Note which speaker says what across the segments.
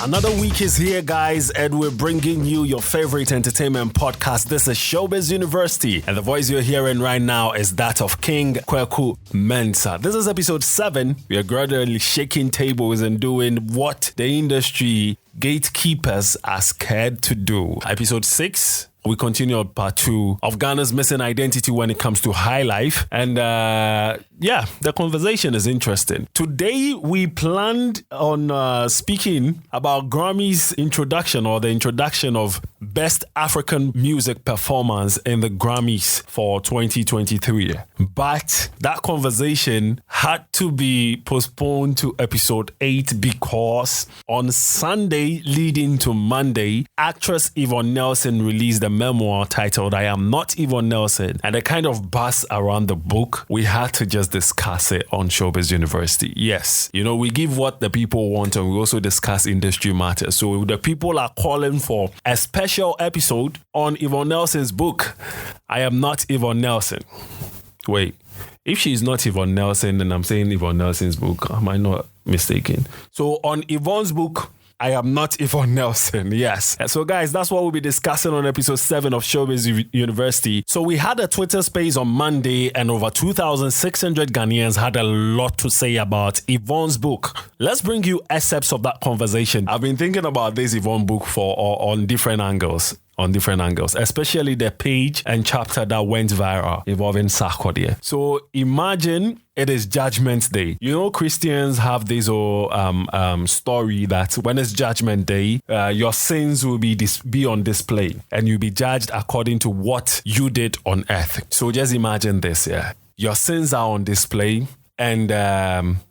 Speaker 1: Another week is here, guys, and we're bringing you your favorite entertainment podcast. This is Shiowbiz University, and the voice you're hearing right now is that of King Kweku Mensah. This is episode 7. We are gradually shaking tables and doing what the industry gatekeepers are scared to do. Episode 6. We continue on part 2 of Ghana's missing identity when it comes to high life. And the conversation is interesting. Today, we planned on speaking about Grammy's introduction, or the introduction of Best African Music Performance in the Grammys for 2023. But that conversation had to be postponed to episode 8 because on Sunday leading to Monday, actress Yvonne Nelson released a memoir titled I Am Not Yvonne Nelson, and the kind of buzz around the book, we had to just discuss it on Shiowbiz University. Yes, we give what the people want, and we also discuss industry matters. So the people are calling for a special episode on Yvonne Nelson's book, I Am Not Yvonne Nelson. Wait, if she's not Yvonne Nelson, then I'm saying Yvonne Nelson's book. Am I not mistaken? So on Yvonne's book, I Am Not Yvonne Nelson, yes. So guys, that's what we'll be discussing on episode 7 of Shiowbiz University. So we had a Twitter space on Monday, and over 2,600 Ghanaians had a lot to say about Yvonne's book. Let's bring you excerpts of that conversation. I've been thinking about this Yvonne book on different angles. Especially the page and chapter that went viral involving Sarkodie. So imagine it is Judgment Day. Christians have this story that when it's Judgment Day, your sins will be on display, and you'll be judged according to what you did on earth. So just imagine this, yeah. Your sins are on display, and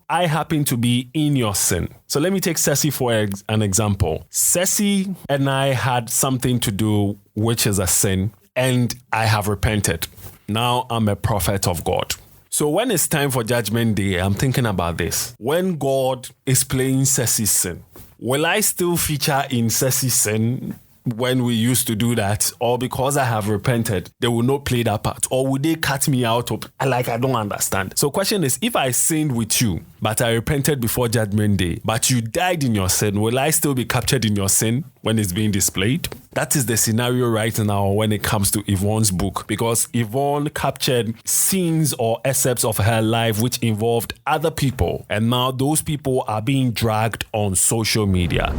Speaker 1: I happen to be in your sin. So let me take Ceci for an example. Ceci and I had something to do which is a sin, and I have repented. Now I'm a prophet of God. So when it's time for Judgment Day, I'm thinking about this. When God is playing Ceci's sin, will I still feature in Ceci's sin when we used to do that? Or because I have repented, they will not play that part? Or would they cut me out of, I don't understand. So question is, if I sinned with you, but I repented before Judgment Day, but you died in your sin, will I still be captured in your sin when it's being displayed? That is the scenario right now when it comes to Yvonne's book, because Yvonne captured scenes or excerpts of her life which involved other people, and now those people are being dragged on social media.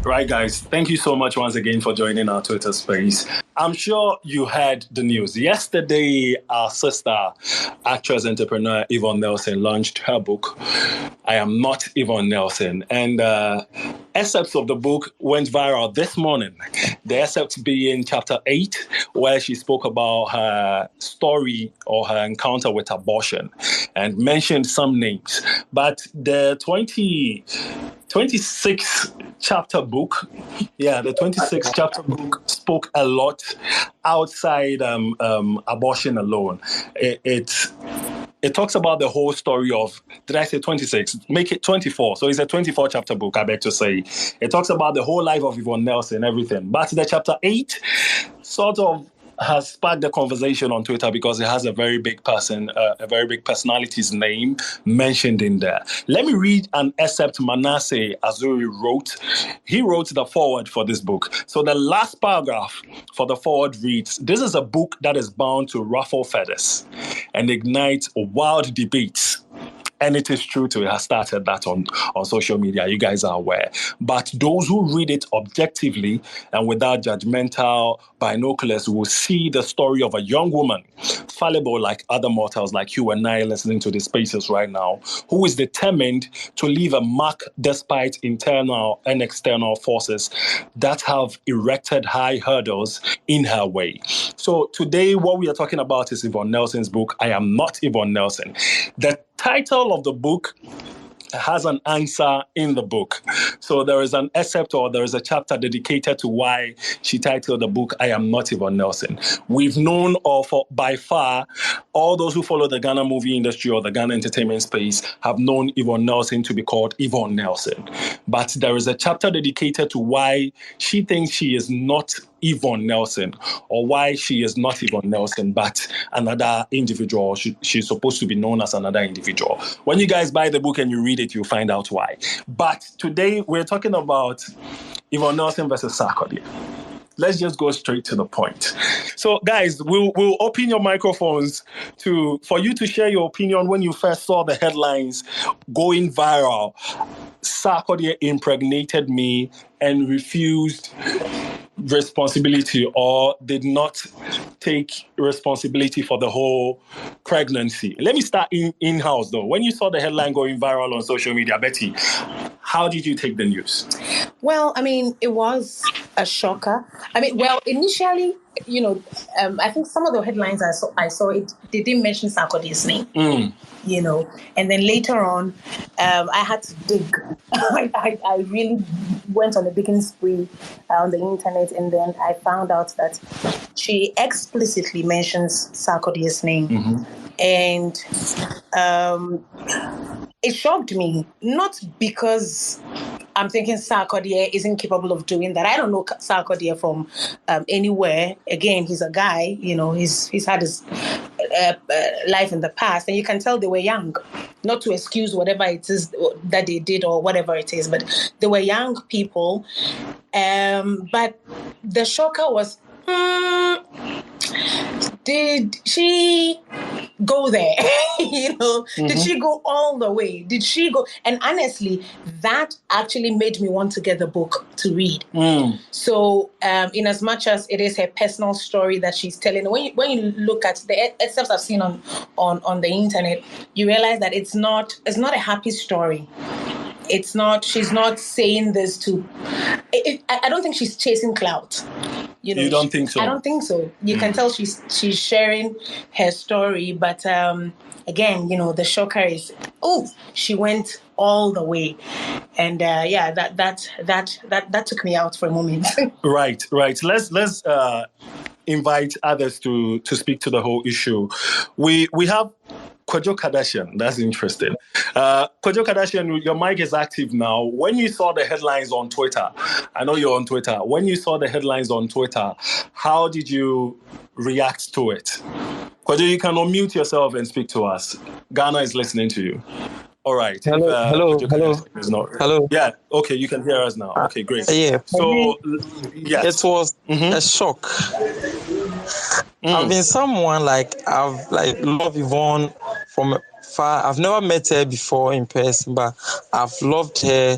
Speaker 1: Right, guys, thank you so much once again for joining our Twitter space. I'm sure you heard the news. Yesterday, our sister, actress, entrepreneur Yvonne Nelson launched her book, I Am Not Yvonne Nelson. And excerpts of the book went viral this morning. The excerpt being chapter 8, where she spoke about her story or her encounter with abortion and mentioned some names. But the 26 chapter book, the 26 chapter book spoke a lot outside abortion alone. It talks about the whole story of, did I say 26? Make it 24. So it's a 24 chapter book, I beg to say. It talks about the whole life of Yvonne Nelson, everything. But the chapter 8 sort of has sparked the conversation on Twitter because it has a very big personality's name mentioned in there. Let me read an excerpt Manasseh Azuri wrote. He wrote the foreword for this book. So the last paragraph for the foreword reads, this is a book that is bound to ruffle feathers and ignite wild debates. And it is true too. It has started that on social media. You guys are aware. But those who read it objectively and without judgmental binoculars will see the story of a young woman, fallible like other mortals like you and I listening to the spaces right now, who is determined to leave a mark despite internal and external forces that have erected high hurdles in her way. So today what we are talking about is Yvonne Nelson's book, I Am Not Yvonne Nelson. The title of the book has an answer in the book. So there is an excerpt, or there is a chapter dedicated to why she titled the book, I Am Not Yvonne Nelson. We've known, or for by far, all those who follow the Ghana movie industry or the Ghana entertainment space have known Yvonne Nelson to be called Yvonne Nelson. But there is a chapter dedicated to why she thinks she is not Yvonne Nelson, or why she is not Yvonne Nelson, but another individual. She's supposed to be known as another individual. When you guys buy the book and you read it, you'll find out why. But today we're talking about Yvonne Nelson versus Sarkodie. Let's just go straight to the point. So, guys, we'll open your microphones for you to share your opinion when you first saw the headlines going viral. Sarkodie impregnated me and refused responsibility, or did not take responsibility for the whole pregnancy. Let me start in-house though. When you saw the headline going viral on social media, Betty, how did you take the news?
Speaker 2: Well, I mean, it was a shocker. I mean, well, initially, I think some of the headlines I saw it, they didn't mention Sarkodie's name. And then later on, I had to dig. I really went on a digging spree on the internet, and then I found out that she explicitly mentions Sarkodie's name. Mm-hmm. And it shocked me, not because I'm thinking Sarkodie isn't capable of doing that. I don't know Sarkodie from anywhere. Again, he's a guy, he's had his life in the past, and you can tell they were young. Not to excuse whatever it is that they did or whatever it is, but they were young people. But the shocker was, did she go there? Mm-hmm. Did she go all the way? Did she go? And honestly, that actually made me want to get the book to read. So in as much as it is her personal story that she's telling, when you look at the excerpts I've seen on the internet, you realize that it's not a happy story. It's not. She's not saying this to. I don't think she's chasing clout.
Speaker 1: You don't think so?
Speaker 2: I don't think so. You can tell she's sharing her story, but again, the shocker is, she went all the way, and that took me out for a moment.
Speaker 1: Right. Let's invite others to speak to the whole issue. We have Kojo Kardashian. That's interesting. Kojo Kardashian, your mic is active now. When you saw the headlines on Twitter, I know you're on Twitter. When you saw the headlines on Twitter, how did you react to it? Kojo, you can unmute yourself and speak to us. Ghana is listening to you. All right.
Speaker 3: Hello. Hello.
Speaker 1: Yeah. Okay. You can hear us now. Okay. Great.
Speaker 3: Yeah.
Speaker 1: So, yes.
Speaker 3: It was a shock. I've been someone I've loved Yvonne from far. I've never met her before in person, but I've loved her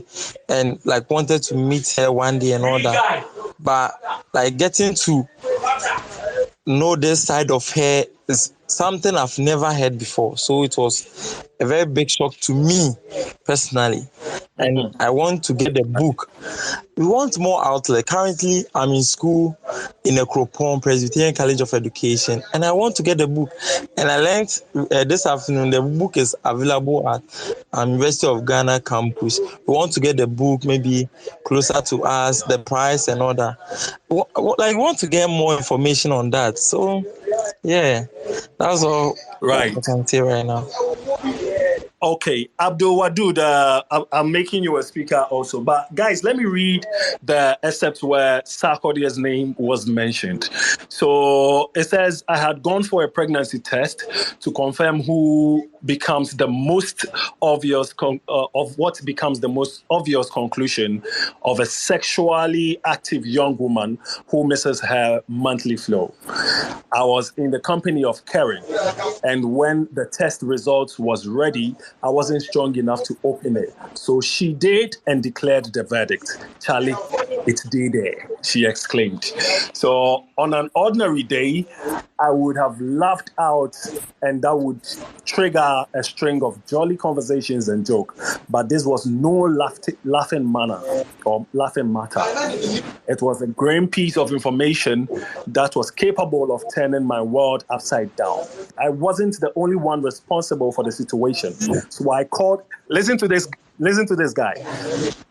Speaker 3: and wanted to meet her one day and all that. But getting to know this side of her is something I've never heard before. So it was a very big shock to me personally. And I want to get the book. We want more outlet. Currently, I'm in school in Ekropon, Presbyterian College of Education, and I want to get the book. And I learned this afternoon the book is available at University of Ghana campus. We want to get the book maybe closer to us, the price and all that. We want to get more information on that. So, yeah, that's all I can say right now.
Speaker 1: Okay, Abdul Wadud, I'm making you a speaker also. But guys, let me read the excerpt where Sarkodie's name was mentioned. So it says, I had gone for a pregnancy test to confirm who becomes the most obvious of what becomes the most obvious conclusion of a sexually active young woman who misses her monthly flow. I was in the company of Karen, and when the test results was ready, I wasn't strong enough to open it. So she did and declared the verdict. Charlie, it's D-Day, she exclaimed. So on an ordinary day, I would have laughed out and that would trigger a string of jolly conversations and joke. But this was no laughing matter. It was a grim piece of information that was capable of turning my world upside down. I wasn't the only one responsible for the situation. So I called, listen to this guy.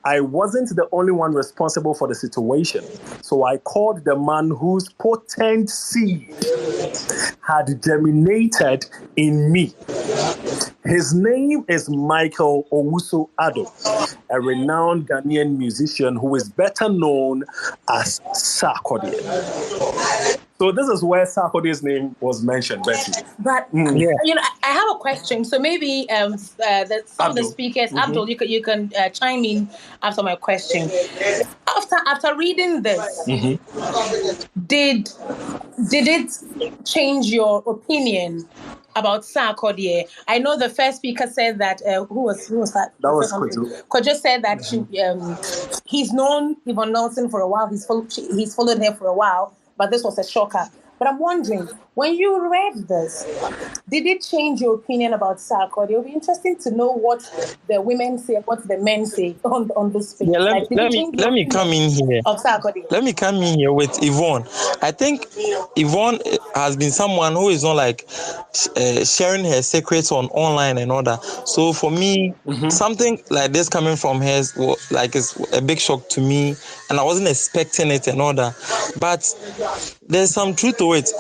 Speaker 1: I wasn't the only one responsible for the situation. So I called the man whose potent seed had germinated in me. His name is Michael Owusu Addo, a renowned Ghanaian musician who is better known as Sarkodie. So this is where Sarkodie's name was mentioned, Betty.
Speaker 2: But I have a question. So maybe some of the speakers, Abdul, you can chime in after my question. After reading this, did it change your opinion about Sarkodie? I know the first speaker said that. Who was that?
Speaker 1: That was Kojo.
Speaker 2: Kojo said that he's known Yvonne Nelson for a while. He's followed her for a while, but this was a shocker. But I'm wondering, when you read this, did it change your opinion about Sarkodie? It would be interesting to know what the women say, what the men say on this page.
Speaker 3: Yeah, let me come in here.
Speaker 2: Of Sarkodie.
Speaker 3: Let me come in here with Yvonne. I think Yvonne has been someone who is not like sharing her secrets online and all that. So for me, something like this coming from her is a big shock to me, and I wasn't expecting it and all that. But there's some truth to it.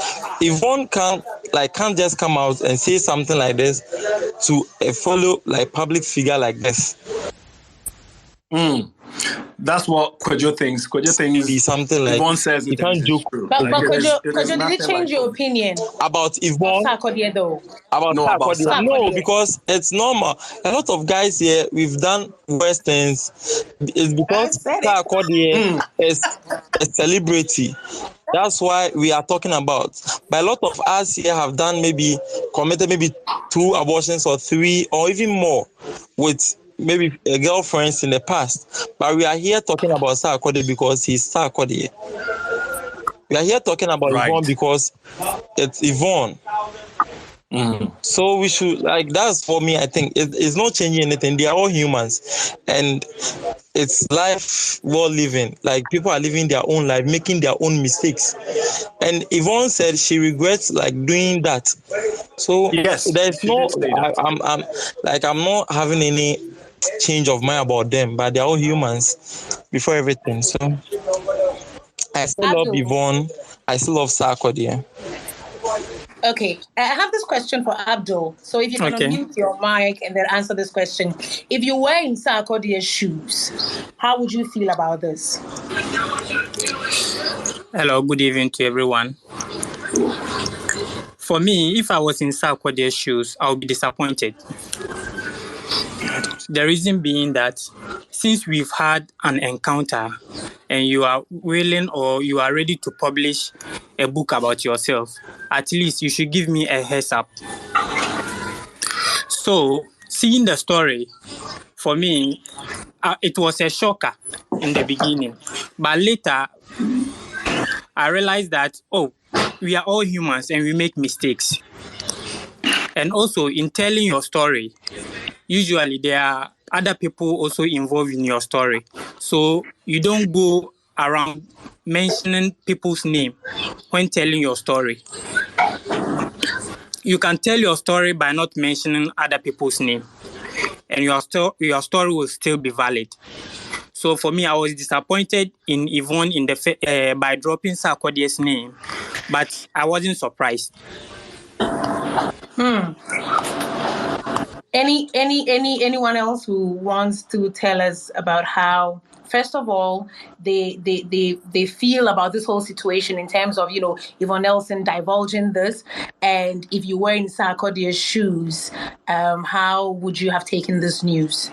Speaker 3: Yvonne can't just come out and say something like this to a fellow public figure like this.
Speaker 1: That's what Kojo thinks. Kojo thinks
Speaker 3: be something like
Speaker 1: Yvonne says it.
Speaker 3: You can't joke.
Speaker 2: But Kojo, did it change your opinion
Speaker 3: about Yvonne?
Speaker 2: Sarkodie though.
Speaker 3: About Sarkodie. No, because it's normal. A lot of guys here, we've done worse things. It's because Sarkodie is a celebrity. That's why we are talking about. But a lot of us here have committed maybe 2 abortions or 3 or even more with maybe girlfriends in the past. But we are here talking about Sarkodie because he's Sarkodie. We are here talking about Yvonne because it's Yvonne. So we should, that's for me, I think it's not changing anything. They are all humans, and it's life worth living. People are living their own life, making their own mistakes. And Yvonne said she regrets doing that. So
Speaker 1: yes,
Speaker 3: there's I'm not having any change of mind about them, but they're all humans before everything. So I still love Yvonne. I still love Sarkodie.
Speaker 2: Okay, I have this question for Abdul. So if you can unmute your mic and then answer this question. If you were in Sarkodie's shoes, how would you feel about this?
Speaker 4: Hello, good evening to everyone. For me, if I was in Sarkodie's shoes, I would be disappointed. The reason being that since we've had an encounter and you are willing or you are ready to publish a book about yourself, at least you should give me a heads up. So, seeing the story, for me, it was a shocker in the beginning. But later, I realized that, we are all humans and we make mistakes. And also, in telling your story, usually there are other people also involved in your story. So you don't go around mentioning people's name when telling your story. You can tell your story by not mentioning other people's name, and your story will still be valid. So for me, I was disappointed in Yvonne by dropping Sarkodie's name, but I wasn't surprised.
Speaker 2: Anyone else who wants to tell us about how, first of all, they feel about this whole situation in terms of, Yvonne Nelson divulging this, and if you were in Sarkodie's shoes, how would you have taken this news?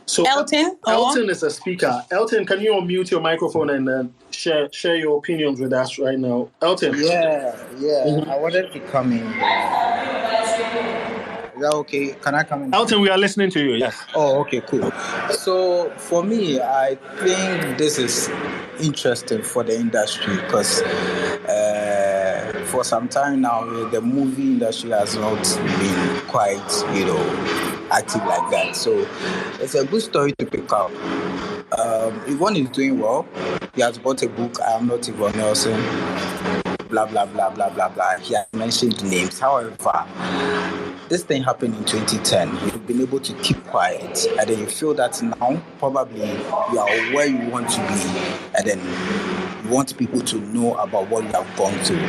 Speaker 1: So
Speaker 2: Elton
Speaker 1: is a speaker. Elton, can you unmute your microphone and share your opinions with us right now? Elton.
Speaker 5: Yeah. I wanted to come in. Is that okay? Can I come in?
Speaker 1: Elton, we are listening to you. Yes.
Speaker 5: Oh, okay, cool. So for me, I think this is interesting for the industry because for some time now, the movie industry has not been quite, active like that. So it's a good story to pick up. Yvonne is doing well. He has bought a book, Am Not Yvonne Nelson, blah, blah, blah, blah, blah, blah. He has mentioned names. However, this thing happened in 2010. You've been able to keep quiet, and then you feel that now probably you are where you want to be, and then you want people to know about what you have gone through.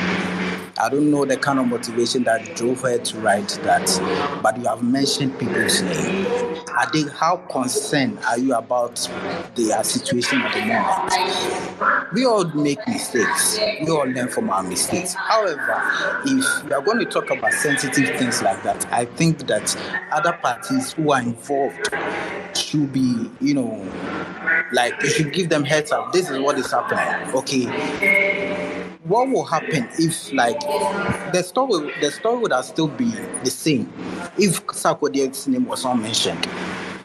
Speaker 5: I don't know the kind of motivation that drove her to write that, but you have mentioned people's name. How concerned are you about their situation at the moment? We all make mistakes. We all learn from our mistakes. However, if we are going to talk about sensitive things like that, I think that other parties who are involved should be, like you should give them heads up. This is what is happening. Okay. What will happen if, like, the story would have still be the same if Sarkodie's name was not mentioned?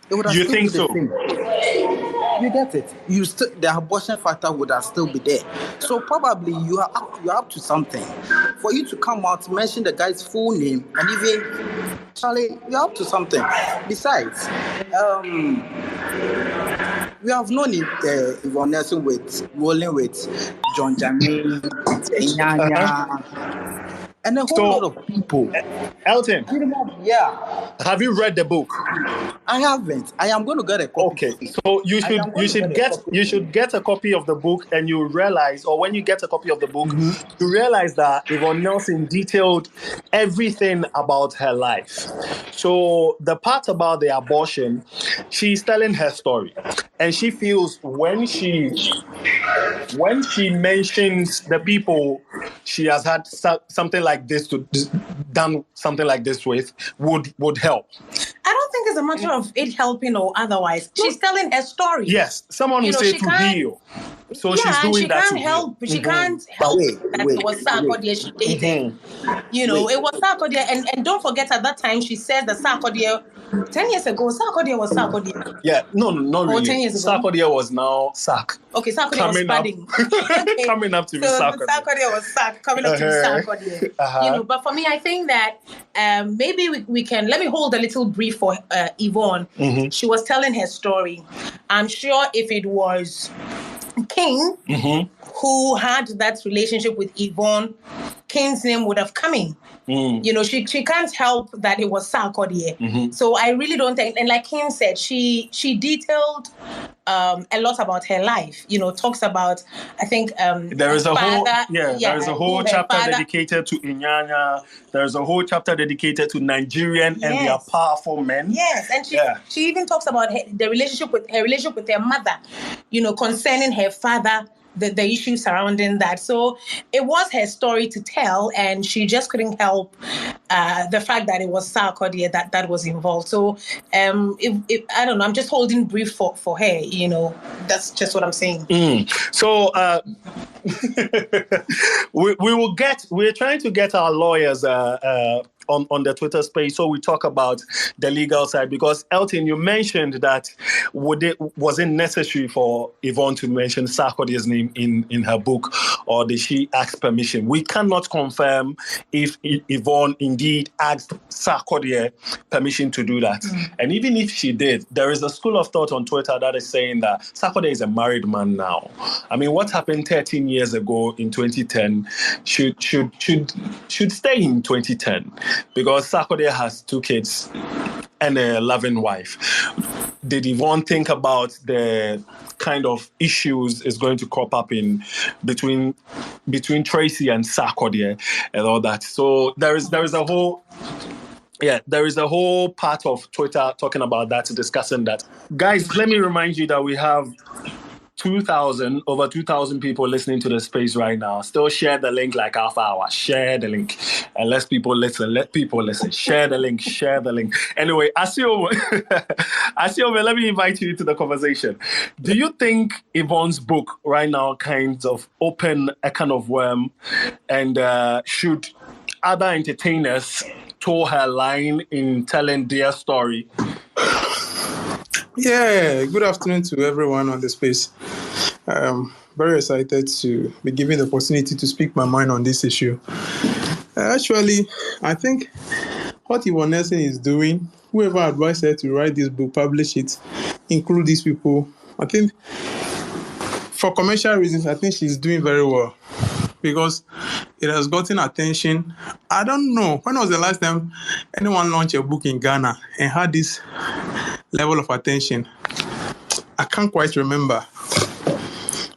Speaker 5: It would have
Speaker 1: You
Speaker 5: still
Speaker 1: think
Speaker 5: be the same. You get it? The abortion factor would have still be there. So probably you're up to something. For you to come out, mention the guy's full name, and even Charlie, you're up to something. Besides, we have known Yvonne Nelson rolling with John Jamin, Nyanya, and a whole lot of people.
Speaker 1: Elton,
Speaker 5: yeah.
Speaker 1: have you read the book?
Speaker 5: I haven't. I am going to get a copy.
Speaker 1: Okay, so you should get a copy of the book, and you realize, or when you get a copy of the book, you realize that Yvonne Nelson detailed everything about her life. So the part about the abortion, she's telling her story, and she feels when she mentions the people she has had something like this done something like this with would help.
Speaker 2: I don't think it's a matter of it helping or otherwise. She's telling her story.
Speaker 1: Yes, someone will say to heal. So she's doing that to heal.
Speaker 2: She can't help that it was Sarkodie she dated. It was Sarkodie, and don't forget at that time she says that Sarkodie 10 years ago, Sarkodie was Sarkodie.
Speaker 1: Yeah, no, not really.
Speaker 2: 10 years ago.
Speaker 1: Sarkodie was now Sark.
Speaker 2: Okay, Sarkodie was spreading. Okay.
Speaker 1: Coming up to be Sarkodie.
Speaker 2: Sarkodie was Sark, coming up to be Sarkodie. But for me, I think that maybe we can, let me hold a little brief for Yvonne. She was telling her story. I'm sure if it was King who had that relationship with Yvonne, King's name would have come in. She can't help that it was Sarkodie. So I really don't think, and like King said, she detailed a lot about her life. Talks about, I think
Speaker 1: there is a whole chapter dedicated to Inyanya. There's a whole chapter dedicated to Nigerian and their powerful men.
Speaker 2: Yes, and she even talks about her relationship with her mother. Concerning her father. The issue surrounding that. So it was her story to tell, and she just couldn't help the fact that it was Sarkodie that was involved. So if I don't know, I'm just holding brief for her. That's just what I'm saying.
Speaker 1: So we're trying to get our lawyers on the Twitter space, so we talk about the legal side, because Elton, you mentioned that wasn't necessary for Yvonne to mention Sarkodie's name in her book, or did she ask permission? We cannot confirm if Yvonne indeed asked Sarkodie permission to do that. And even if she did, there is a school of thought on Twitter that is saying that Sarkodie is a married man now. I mean, what happened 13 years ago in 2010 should stay in 2010. Because Sarkodie has 2 kids and a loving wife. Did Yvonne think about the kind of issues is going to crop up in between Tracy and Sarkodie and all that? So there is a whole part of Twitter talking about that, discussing that. Guys, let me remind you that we have over 2,000 people listening to the space right now. Still share the link like half hour. Share the link and let people listen. Share the link. Anyway, Asio, let me invite you to the conversation. Do you think Yvonne's book right now kind of open a can of worm, and should other entertainers toe her line in telling their story?
Speaker 6: Yeah, good afternoon to everyone on the space. Very excited to be given the opportunity to speak my mind on this issue. Actually, I think what Yvonne Nelson is doing, whoever advised her to write this book, publish it, include these people, I think for commercial reasons, I think she's doing very well, because it has gotten attention. I don't know, when was the last time anyone launched a book in Ghana and had this level of attention? I can't quite remember.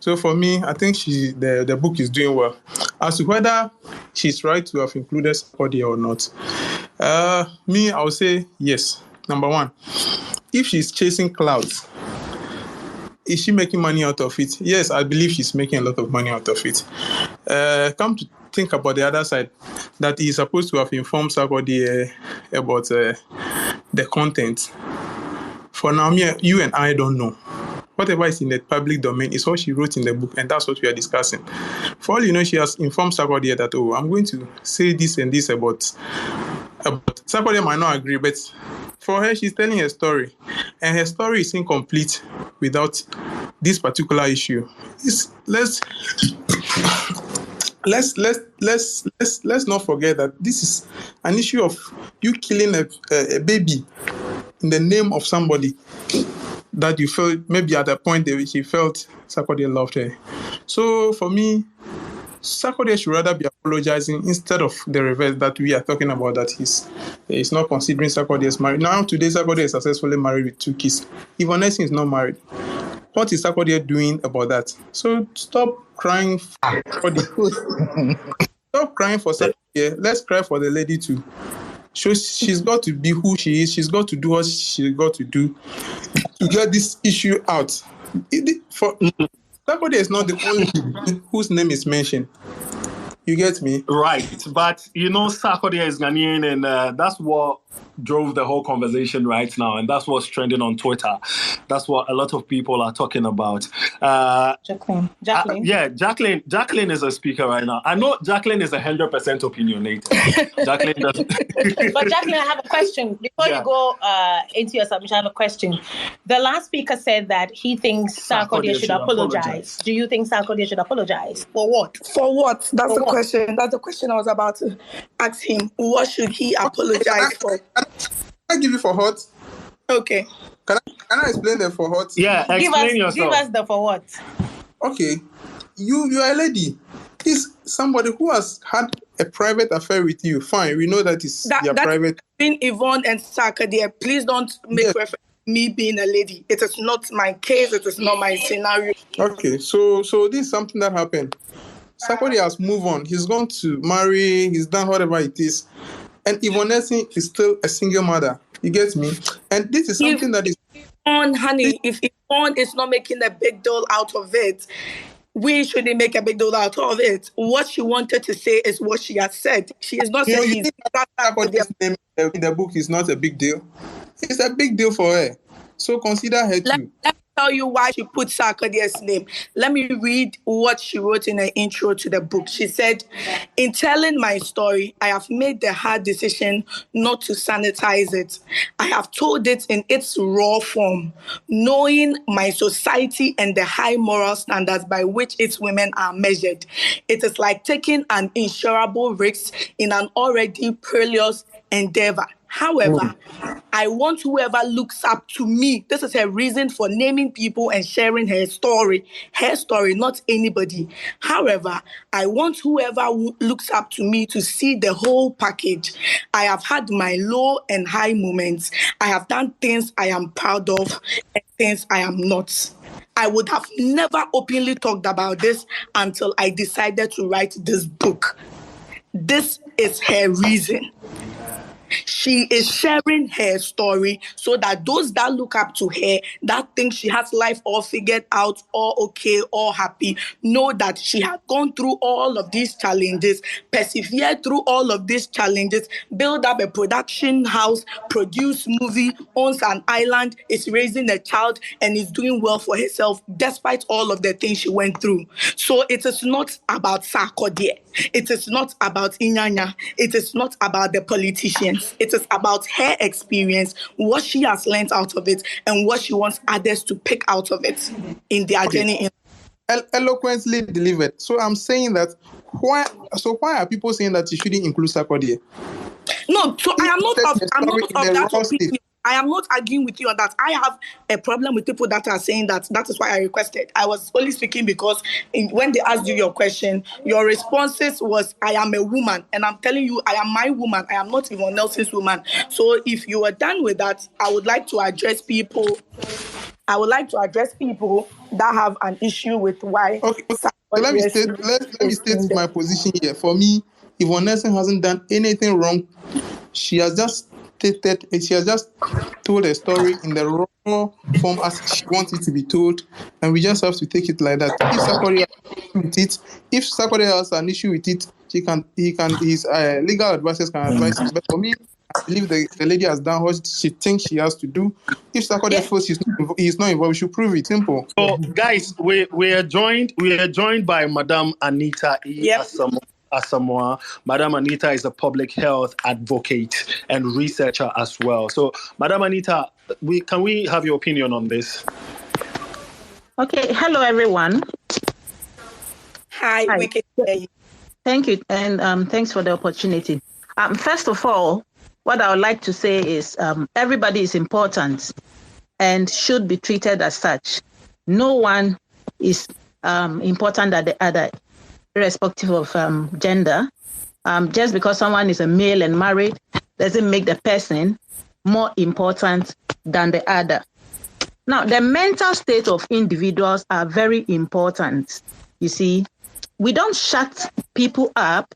Speaker 6: So for me, I think the book is doing well. As to whether she's right to have included Sarkodie or not. Me, I would say yes. Number one, if she's chasing clouds, is she making money out of it? Yes, I believe she's making a lot of money out of it. Come to think about the other side, that he's supposed to have informed Sarkodie about the content. For now, you and I don't know. Whatever is in the public domain is what she wrote in the book, and that's what we are discussing. For all you know, she has informed Sarkodie that, I'm going to say this and this about Sarkodie might not agree, but for her, she's telling her story, and her story is incomplete without this particular issue. Let's not forget that this is an issue of you killing a baby in the name of somebody that you felt maybe at a point that she felt Sarkodie loved her. So for me, Sarkodie should rather be apologizing instead of the reverse that we are talking about, that he's not considering Sarkodie as married. Now today Sarkodie is successfully married with 2 kids. Yvonne Nelson is not married. What is Sarkodie doing about that? So stop crying for stop crying for Sarkodie. Let's cry for the lady too. So she's got to be who she is. She's got to do what she's got to do to get this issue out. Sarkodie is not the only whose name is mentioned. You get me?
Speaker 1: Right. But, Sarkodie is Ghanaian, and that's what drove the whole conversation right now. And that's what's trending on Twitter. That's what a lot of people are talking about.
Speaker 2: Jacqueline.
Speaker 1: Jacqueline is a speaker right now. I know Jacqueline is 100% opinionated. Jacqueline doesn't.
Speaker 2: But Jacqueline, I have a question. Before you go into your submission, I have a question. The last speaker said that he thinks Sarkodie should apologize. Do you think Sarkodie should apologize? For what?
Speaker 7: For what? That's the question. That's the question I was about to ask him. What should he apologize for?
Speaker 6: Can I give you for what?
Speaker 7: Okay.
Speaker 6: Can I explain the for what?
Speaker 1: Yeah, explain yourself.
Speaker 2: Give us the for what.
Speaker 6: Okay. You are a lady. Is somebody who has had a private affair with you. Fine, we know that is your private.
Speaker 7: Between Yvonne and Sarkodie, please don't make reference to me being a lady. It is not my case. It is not my scenario.
Speaker 6: Okay, so this is something that happened. Sarkodie has moved on. He's going to marry. He's done whatever it is. And Yvonne Nelson is still a single mother. You get me? And this is something that is...
Speaker 7: If Yvonne is not making a big deal out of it, we shouldn't make a big deal out of it. What she wanted to say is what she has said. She is not saying
Speaker 6: his name in the book is not a big deal. It's a big deal for her. So consider her too.
Speaker 7: Let me tell you why she put Sarkodie's name. Let me read what she wrote in her intro to the book. She said, "In telling my story, I have made the hard decision not to sanitize it. I have told it in its raw form, knowing my society and the high moral standards by which its women are measured. It is like taking an insurable risk in an already perilous endeavor. However, I want whoever looks up to me." This is her reason for naming people and sharing her story, not anybody. "However, I want whoever looks up to me to see the whole package. I have had my low and high moments. I have done things I am proud of and things I am not. I would have never openly talked about this until I decided to write this book." This is her reason. She is sharing her story so that those that look up to her, that think she has life all figured out, all okay, all happy, know that she had gone through all of these challenges, persevered through all of these challenges, build up a production house, produce movie, owns an island, is raising a child, and is doing well for herself despite all of the things she went through. So it is not about Sarkodie. It is not about Inyanya. It is not about the politicians. It is about her experience, what she has learned out of it, and what she wants others to pick out of it in their journey.
Speaker 6: Eloquently delivered. So I'm saying that why are people saying that you shouldn't include Sarkodie?
Speaker 7: No, so I am not of that opinion. I am not arguing with you on that. I have a problem with people that are saying that. That is why I requested. I was only speaking because when they asked you your question, your responses was, "I am a woman." And I'm telling you, I am my woman. I am not Yvonne Nelson's woman. So if you are done with that, I would like to address people. I would like to address people that have an issue with why.
Speaker 6: Okay. Let me state my position here. For me, Yvonne Nelson hasn't done anything wrong. She has just told a story in the raw form as she wants it to be told, and we just have to take it like that. If Sarkodie has an issue with it, his legal advisors can advise him. But for me, I believe the lady has done what she thinks she has to do. If Sarkodie feels he's not involved, we should prove it. Simple.
Speaker 1: So, guys, we are joined by Madam Anita Asamoah. Madam Anita is a public health advocate and researcher as well. So, Madam Anita, can we have your opinion on this?
Speaker 8: Okay. Hello, everyone.
Speaker 7: Hi. We can hear you.
Speaker 8: Thank you, and thanks for the opportunity. First of all, what I would like to say is everybody is important and should be treated as such. No one is important than the other, irrespective of gender. Just because someone is a male and married doesn't make the person more important than the other. Now, the mental state of individuals are very important. You see, we don't shut people up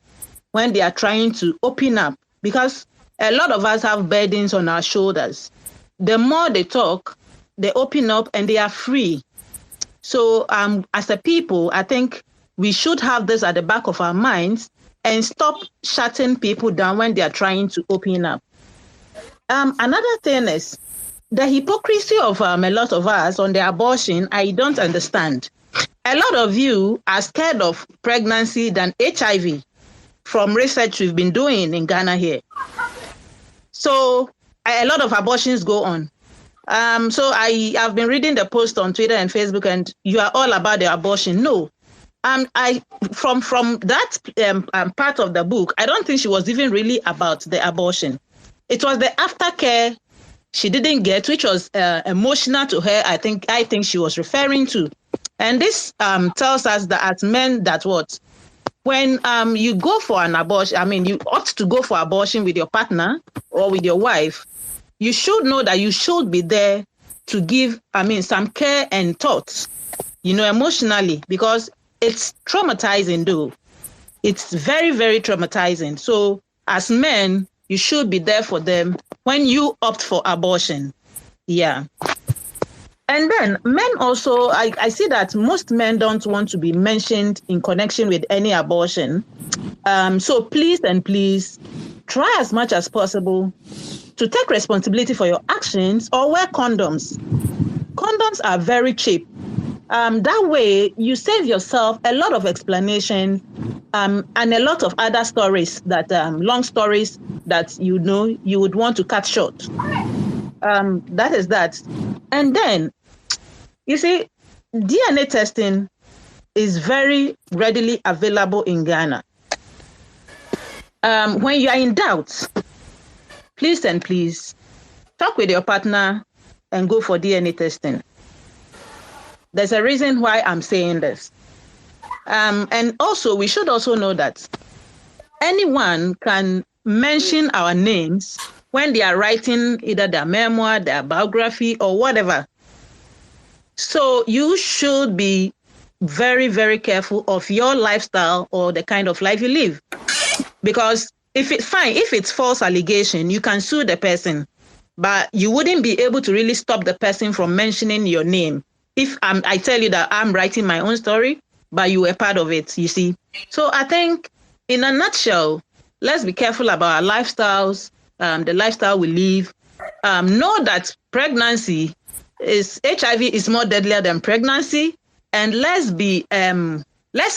Speaker 8: when they are trying to open up, because a lot of us have burdens on our shoulders. The more they talk, they open up and they are free. So as a people, I think we should have this at the back of our minds and stop shutting people down when they are trying to open up. Another thing is the hypocrisy of a lot of us on the abortion. I don't understand. A lot of you are scared of pregnancy than HIV from research we've been doing in Ghana here. So a lot of abortions go on. So I've been reading the post on Twitter and Facebook, and you are all about the abortion. No, from that part of the book, I don't think she was even really about the abortion. It was the aftercare she didn't get, which was emotional to her. I think she was referring to, and this tells us that as men, that what. When you go for an abortion, you ought to go for abortion with your partner or with your wife. You should know that you should be there to give, some care and thoughts, emotionally, because it's traumatizing, though. It's very, very traumatizing. So as men, you should be there for them when you opt for abortion. Yeah. And then men also, I see that most men don't want to be mentioned in connection with any abortion. So please try as much as possible to take responsibility for your actions or wear condoms. Condoms are very cheap. That way you save yourself a lot of explanation and a lot of other stories that long stories that you would want to cut short. That is that. And then, you see, DNA testing is very readily available in Ghana. When you are in doubt, please talk with your partner and go for DNA testing. There's a reason why I'm saying this. And also, we should also know that anyone can mention our names when they are writing either their memoir, their biography, or whatever. So you should be very, very careful of your lifestyle or the kind of life you live. Because if it's false allegation, you can sue the person, but you wouldn't be able to really stop the person from mentioning your name. If I tell you that I'm writing my own story, but you were part of it, you see. So I think in a nutshell, let's be careful about our lifestyles, the lifestyle we live. Know that HIV is more deadlier than pregnancy, and let's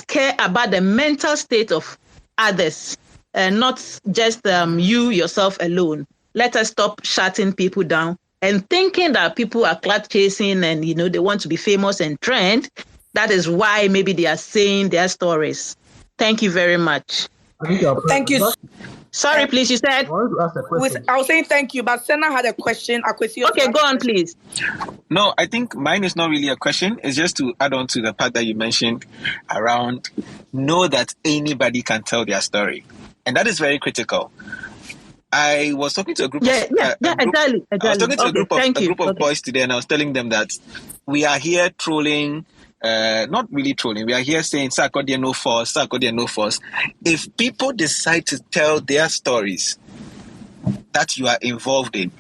Speaker 8: care about the mental state of others, and not just you yourself alone. Let us stop shutting people down and thinking that people are clout chasing and they want to be famous and trend. That is why maybe they are saying their stories. Thank you very much.
Speaker 7: Thank you.
Speaker 8: Sorry, please, you said?
Speaker 7: I was saying thank you, but Senna had a question.
Speaker 8: Okay, go on, please.
Speaker 9: No, I think mine is not really a question. It's just to add on to the part that you mentioned around know that anybody can tell their story. And that is very critical. I was talking to a group
Speaker 8: exactly.
Speaker 9: I was talking to a group of boys today, and I was telling them that we are here trolling not really trolling. We are here saying, Sarkodie no force, Sarkodie no force. If people decide to tell their stories that you are involved in,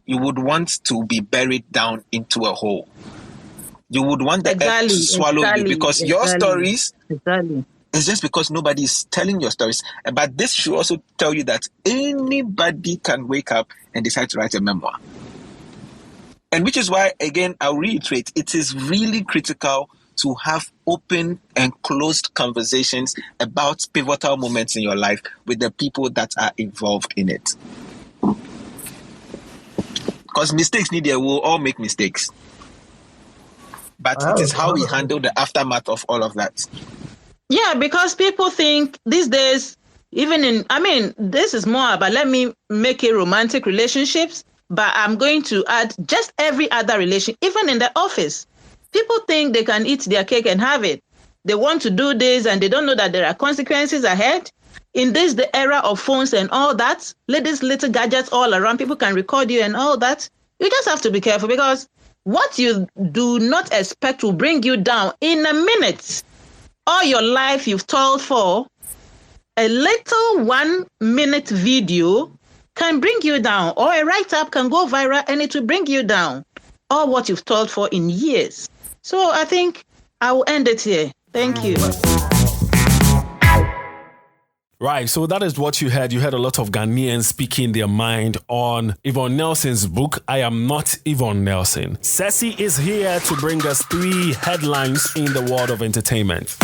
Speaker 9: you would want to be buried down into a hole. You would want the earth to swallow you because your stories is just because nobody is telling your stories. But this should also tell you that anybody can wake up and decide to write a memoir. And which is why, again, I'll reiterate, it is really critical to have open and closed conversations about pivotal moments in your life with the people that are involved in it. Because mistakes we'll all make mistakes. But it is how we handle the aftermath of all of that.
Speaker 8: Yeah, because people think these days, this is more about, let me make it romantic relationships, but I'm going to add just every other relation, even in the office. People think they can eat their cake and have it. They want to do this and they don't know that there are consequences ahead. In the era of phones and all that, these little gadgets all around, people can record you and all that. You just have to be careful because what you do not expect will bring you down in a minute. All your life you've toiled for, a little 1 minute video can bring you down, or a write-up can go viral and it will bring you down. All what you've toiled for in years. So I think I will end it here. Thank you.
Speaker 1: Right, so that is what you heard. You heard a lot of Ghanaians speaking their mind on Yvonne Nelson's book, I Am Not Yvonne Nelson. Ceci is here to bring us 3 headlines in the world of entertainment.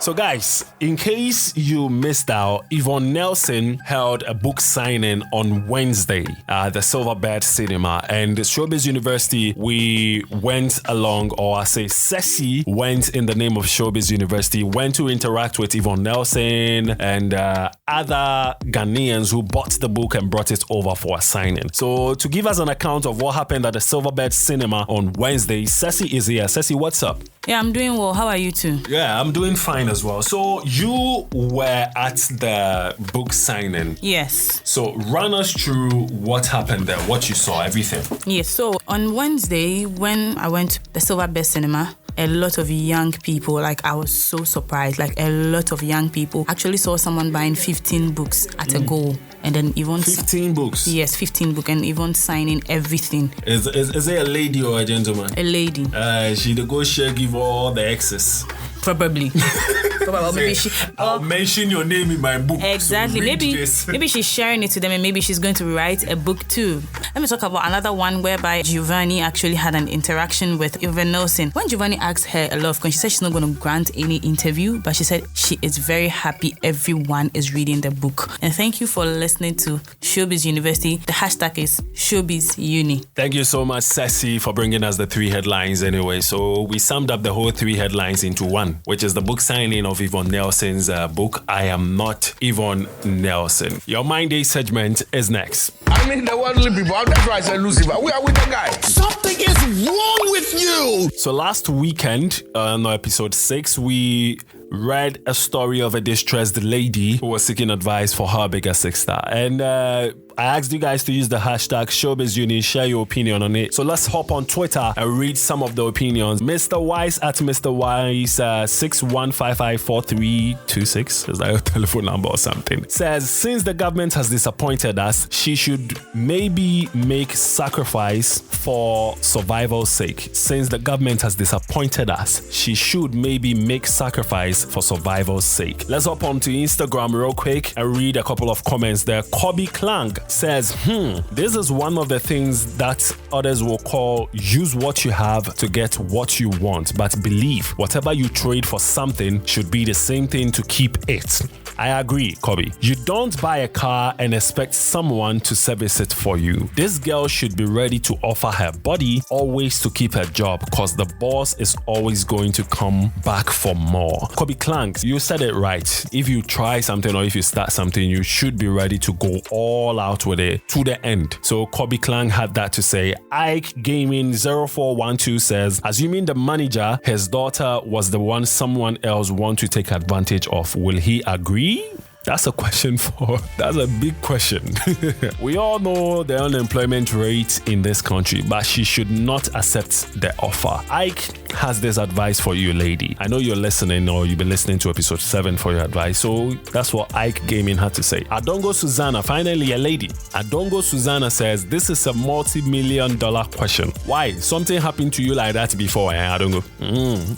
Speaker 1: So guys, in case you missed out, Yvonne Nelson held a book signing on Wednesday at the Silverbird Cinema, and Shiowbiz University, we went along, or I say Ceci went in the name of Shiowbiz University, went to interact with Yvonne Nelson and other Ghanaians who bought the book and brought it over for a signing. So to give us an account of what happened at the Silverbird Cinema on Wednesday, Ceci is here. Ceci, what's up?
Speaker 10: Yeah, I'm doing well. How are you too?
Speaker 1: Yeah, I'm doing fine as well. So you were at the book signing.
Speaker 10: Yes.
Speaker 1: So run us through what happened there, what you saw, everything.
Speaker 10: Yes. So on Wednesday, when I went to the Silverbird Cinema, a lot of young people, I was so surprised, a lot of young people actually saw someone buying 15 books at a go. And then Yvonne...
Speaker 1: 15 books?
Speaker 10: Yes, 15 books. And Yvonne signing everything.
Speaker 1: Is it a lady or a gentleman?
Speaker 10: A lady.
Speaker 1: She the go share give all the excess.
Speaker 10: Probably. Maybe
Speaker 1: I'll mention your name in my book.
Speaker 10: Exactly.
Speaker 1: So
Speaker 10: maybe she's sharing it to them and maybe she's going to write a book too. Let me talk about another one whereby Giovanni actually had an interaction with Yvonne Nelson. When Giovanni asked her a lot of questions, she said she's not going to grant any interview, but she said she is very happy everyone is reading the book. And thank you for listening to Shiowbiz University. The hashtag is Shiowbiz Uni.
Speaker 1: Thank you so much, Ceci, for bringing us the 3 headlines anyway. So we summed up the whole 3 headlines into one, which is the book signing of Yvonne Nelson's book, I Am Not Yvonne Nelson. Your Mind Day segment is next.
Speaker 11: The worldly people, that's why I said Lucifer. We are with the guy. Something is wrong with you.
Speaker 1: So last weekend, on episode 6, we read a story of a distressed lady who was seeking advice for her bigger sister. And I asked you guys to use the hashtag ShowbizUni, share your opinion on it. So let's hop on Twitter and read some of the opinions. Mr. Wise at Mr. Wise 61554326, is that your telephone number or something? Says, since the government has disappointed us, she should maybe make sacrifice for survival's sake. Since the government has disappointed us, she should maybe make sacrifice for survival's sake. Let's hop on to Instagram real quick and read a couple of comments there. Kobe Klang says, this is one of the things that others will call use what you have to get what you want, but believe whatever you trade for something should be the same thing to keep it. I agree, Kobe. You don't buy a car and expect someone to service it for you. This girl should be ready to offer her body always to keep her job, because the boss is always going to come back for more. Kobe Clank, you said it right. If you try something or if you start something, you should be ready to go all out with it to the end. So Kobe Clank had that to say. Ike Gaming 0412 says, assuming the manager, his daughter, was the one someone else want to take advantage of, will he agree? That's a big question. We all know the unemployment rate in this country, but she should not accept the offer. Ike has this advice for you, lady. I know you're listening, or you've been listening to episode 7 for your advice, so that's what Ike Gaming had to say. Adongo Susanna, finally a lady. Adongo Susanna says, this is a multi-million-dollar question. Why? Something happened to you like that before, Adongo?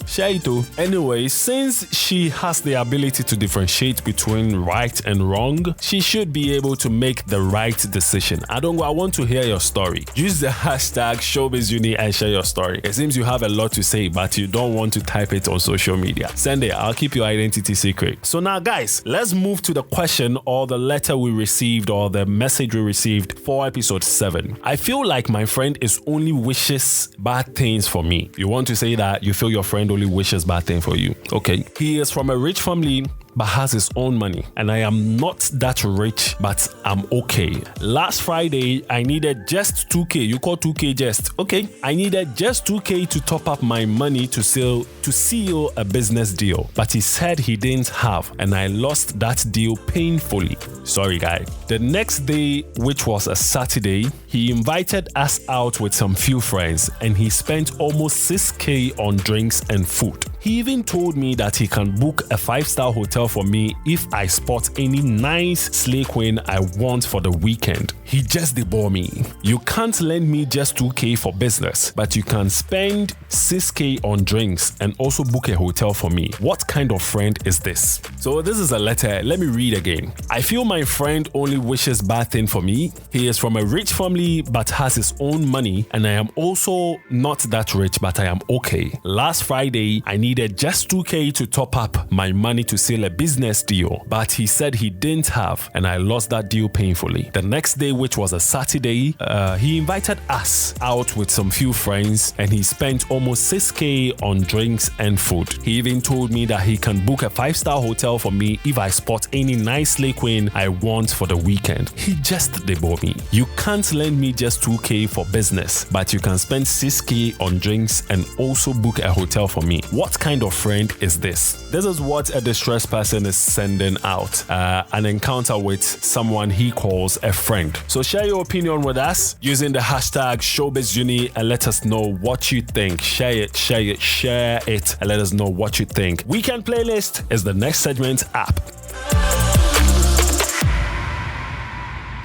Speaker 1: Share it too. Anyway, since she has the ability to differentiate between right and wrong, she should be able to make the right decision. Adongo, I want to hear your story. Use the hashtag ShowbizUni and share your story. It seems you have a lot to say, but you don't want to type it on social media. Send it. I'll keep your identity secret. So now, guys, let's move to the question or the letter we received or the message we received for episode 7. I feel like my friend is only wishes bad things for me. You want to say that you feel your friend only wishes bad things for you. Okay. He is from a rich family but has his own money, and I am not that rich, but I'm okay. Last Friday, I needed just 2K. You call 2K just? Okay. I needed just 2K to top up my money to seal a business deal, but he said he didn't have, and I lost that deal painfully. Sorry, guy. The next day, which was a Saturday, he invited us out with some few friends, and he spent almost 6K on drinks and food. He even told me that he can book a 5-star hotel for me if I spot any nice slay queen I want for the weekend. He just debore me. You can't lend me just 2K for business, but you can spend 6K on drinks and also book a hotel for me. What kind of friend is this? So this is a letter. Let me read again. I feel my friend only wishes bad thing for me. He is from a rich family but has his own money, and I am also not that rich, but I am okay. Last Friday, I needed just 2K to top up my money to seal a business deal, but he said he didn't have, and I lost that deal painfully. The next day, which was a Saturday, he invited us out with some few friends, and he spent almost 6K on drinks and food. He even told me that he can book a 5-star hotel for me if I spot any nice slay queen I want for the weekend. He just debore me. You can't lend me just 2K for business, but you can spend 6K on drinks and also book a hotel for me. What kind of friend is this? This is what a distressed person is sending out. An encounter with someone he calls a friend. So share your opinion with us using the hashtag ShowbizUni and let us know what you think. Share it, and let us know what you think. Weekend Playlist is the next segment up.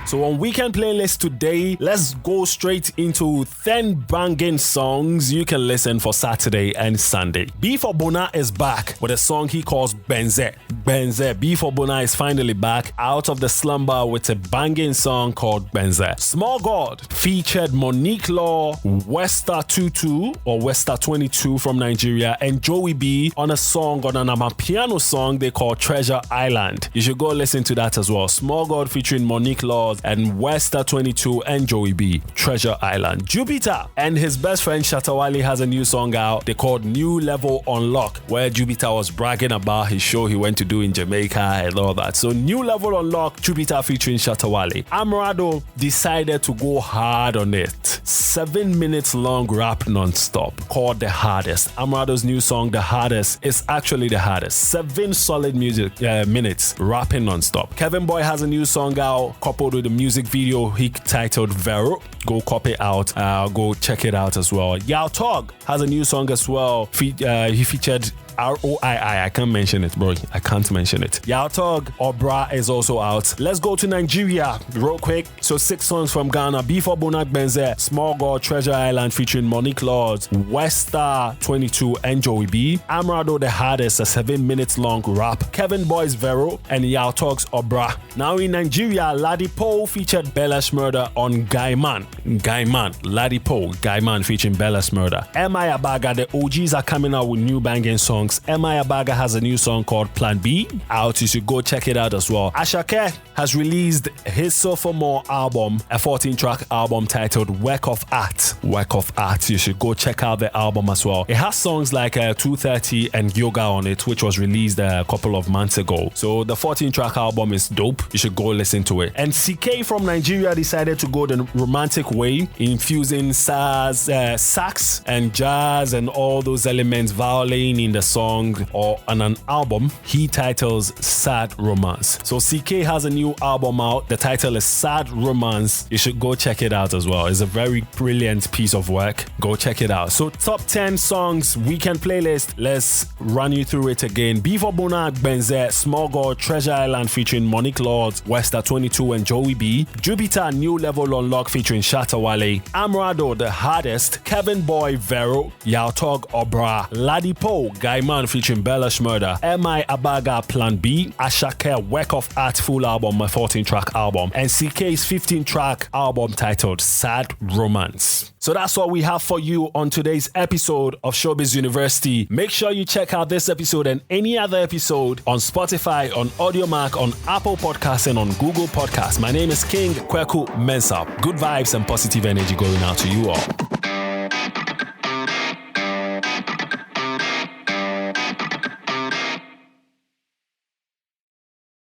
Speaker 1: So on Weekend Playlist today, let's go straight into 10 banging songs you can listen for Saturday and Sunday. B4Bona is back with a song he calls Benze. B4Bona is finally back out of the slumber with a banging song called Benze. Small God featured Monique Law, Westa 22 or Westa 22 from Nigeria, and Joey B on a song, on an amapiano song they call Treasure Island. You should go listen to that as well. Small God featuring Monique Law and Westa 22 and Joey B, Treasure Island. Jupiter and his best friend Shatawale has a new song out. They called New Level Unlock, where Jupiter was bragging about his show he went to do in Jamaica and all that. So New Level Unlock, Jupiter featuring Shatawale. Amrado decided to go hard on it. 7 minutes long rap non-stop called The Hardest. Amrado's new song The Hardest is actually the hardest. 7 solid minutes rapping non-stop. Kevin Boy has a new song out coupled with the music video he titled Vero. Go copy out, go check it out as well. Yao Tog has a new song as well. He featured ROII. I can't mention it, bro. I can't mention it. Yao Tog Obra is also out. Let's go to Nigeria real quick. So 6 songs from Ghana. B4Bona Benze, Small God, Treasure Island featuring Monique Laws, Westa 22 and Joey B. Amrado The Hardest, a 7 minutes long rap. Kevin Boy's Vero and Yao Tog's Obra. Now in Nigeria, Ladipo featured Bella Smurda on Gaiman. Ladipo, Gaiman featuring Bella Smurda. M.I. Abaga, the OGs are coming out with new banging songs. M.I. Abaga has a new song called Plan B out. You should go check it out as well. Ashake has released his sophomore album, a 14-track album titled Work of Art. You should go check out the album as well. It has songs like 230 and Yoga on it, which was released a couple of months ago. So the 14-track album is dope. You should go listen to it. And CK from Nigeria decided to go the romantic way, infusing sax and jazz and all those elements, violin in the song. song or on an album he titles Sad Romance. So CK has a new album out. The title is Sad Romance. You should go check it out as well. It's a very brilliant piece of work. Go check it out. So top 10 songs weekend playlist. Let's run you through it again. Before Bona Benze, Small God, Treasure Island featuring Monique Lords, Wester 22 and Joey B. Jupiter, New Level Unlock featuring Shatta Wale. Amrado, The Hardest, Kevin Boy, Vero, Yautog Obra, Ladipo, Gaiman featuring Bella Schmurder, M.I. Abaga, Plan B, Ashake, Work of Art full album, my 14-track album, and CK's 15-track album titled Sad Romance. So that's what we have for you on today's episode of Shiowbiz University. Make sure you check out this episode and any other episode on Spotify, on Audiomack, on Apple Podcasts, and on Google Podcasts. My name is King Kweku Mensah. Good vibes and positive energy going out to you all.